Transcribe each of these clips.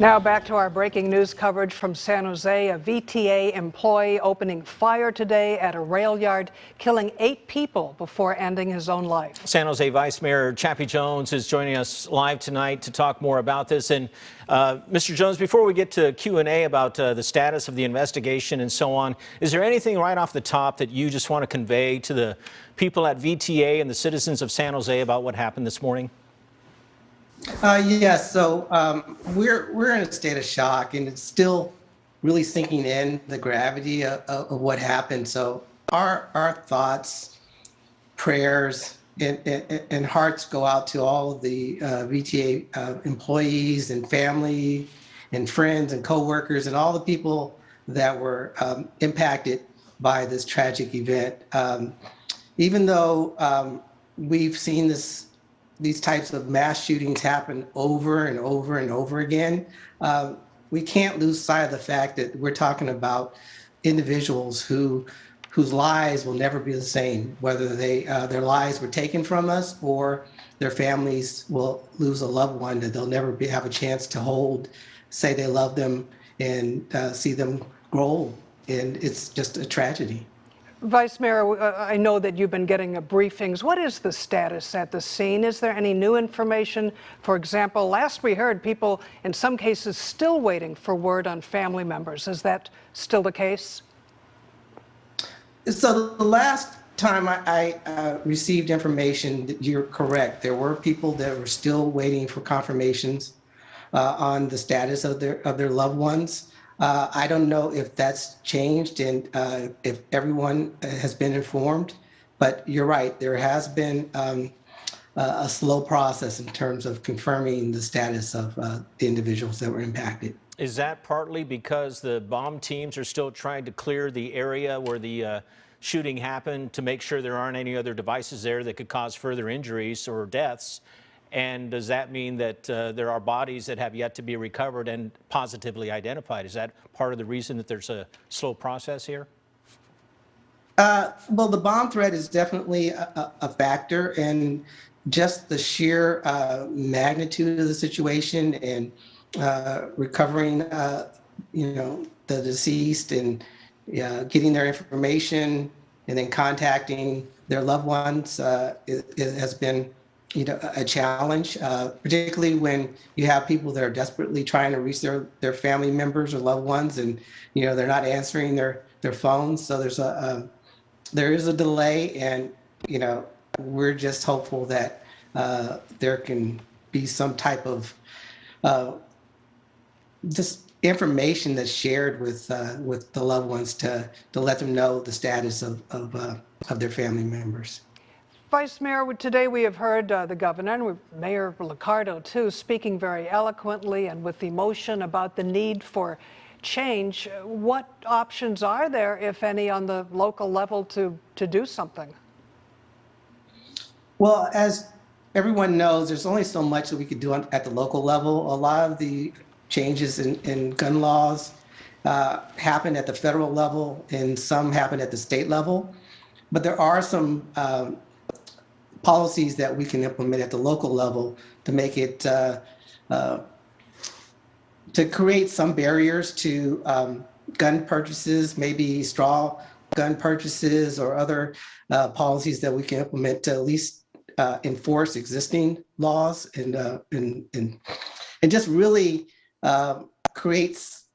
Now back to our breaking news coverage from San Jose. A VTA employee opening fire today at a rail yard, killing 8 people before ending his own life. San Jose Vice Mayor Chappie Jones is joining us live tonight to talk more about this. And Mr. Jones, before we get to Q&A about the status of the investigation and so on, is there anything right off the top that you just want to convey to the people at VTA and the citizens of San Jose about what happened this morning? Yes, so we're in a state of shock, and it's still really sinking in the gravity of what happened. So our thoughts, prayers, and hearts go out to all of the VTA employees and family and friends and coworkers and all the people that were impacted by this tragic event. Even though we've seen these types of mass shootings happen over and over and over again, we can't lose sight of the fact that we're talking about individuals whose lives will never be the same, whether their lives were taken from us or their families will lose a loved one that they'll never have a chance to hold, say they love them, and see them grow. And it's just a tragedy. Vice Mayor, I know that you've been getting briefings. What is the status at the scene? Is there any new information? For example, last we heard, people in some cases still waiting for word on family members. Is that still the case? So the last time I received information, you're correct. There were people that were still waiting for confirmations on the status of their loved ones. I don't know if that's changed and if everyone has been informed, but you're right. There has been a slow process in terms of confirming the status of the individuals that were impacted. Is that partly because the bomb teams are still trying to clear the area where the shooting happened to make sure there aren't any other devices there that could cause further injuries or deaths? And does that mean that there are bodies that have yet to be recovered and positively identified? Is that part of the reason that there's a slow process here? Well, the bomb threat is definitely a factor, and just the sheer magnitude of the situation and recovering, the deceased and getting their information and then contacting their loved ones it has been a challenge, particularly when you have people that are desperately trying to reach their family members or loved ones, and they're not answering their phones. So there is a delay, and we're just hopeful that there can be some type of just information that's shared with the loved ones to let them know the status of their family members. Vice Mayor, today we have heard the governor and Mayor Liccardo too speaking very eloquently and with emotion about the need for change. What options are there, if any, on the local level to do something? Well, as everyone knows, there's only so much that we could do at the local level. A lot of the changes in gun laws happen at the federal level, and some happen at the state level. But there are some policies that we can implement at the local level to make it to create some barriers to gun purchases, maybe straw gun purchases or other policies that we can implement to at least enforce existing laws and just really creates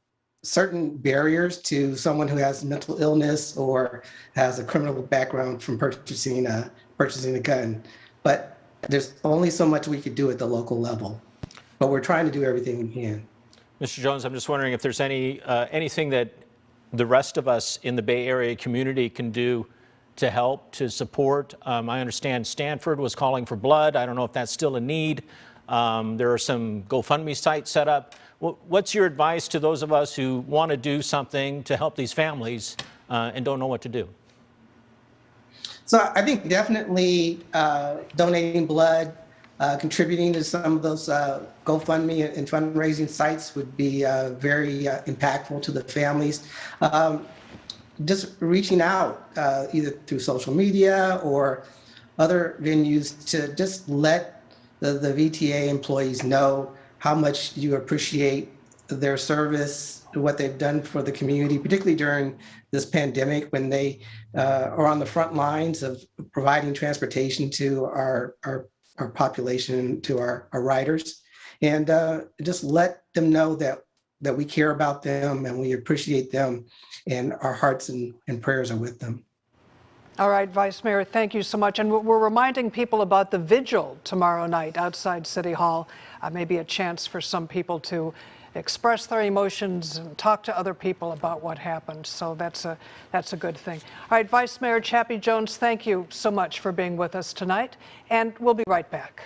certain barriers to someone who has mental illness or has a criminal background from purchasing a gun. But there's only so much we could do at the local level, but we're trying to do everything we can. Mr. Jones, I'm just wondering if there's anything that the rest of us in the Bay Area community can do to help, to support. I understand Stanford was calling for blood. I don't know if that's still a need. There are some GoFundMe sites set up. What's your advice to those of us who want to do something to help these families and don't know what to do? So I think definitely donating blood, contributing to some of those GoFundMe and fundraising sites would be very impactful to the families. Just reaching out either through social media or other venues to just let the VTA employees know how much you appreciate their service, what they've done for the community, particularly during this pandemic when they are on the front lines of providing transportation to our population, to our riders, and just let them know that we care about them and we appreciate them, and our hearts and prayers are with them. All right, Vice Mayor, thank you so much. And we're reminding people about the vigil tomorrow night outside City Hall. Maybe a chance for some people to express their emotions and talk to other people about what happened. So that's a good thing. All right, Vice Mayor Chappie Jones, thank you so much for being with us tonight. And we'll be right back.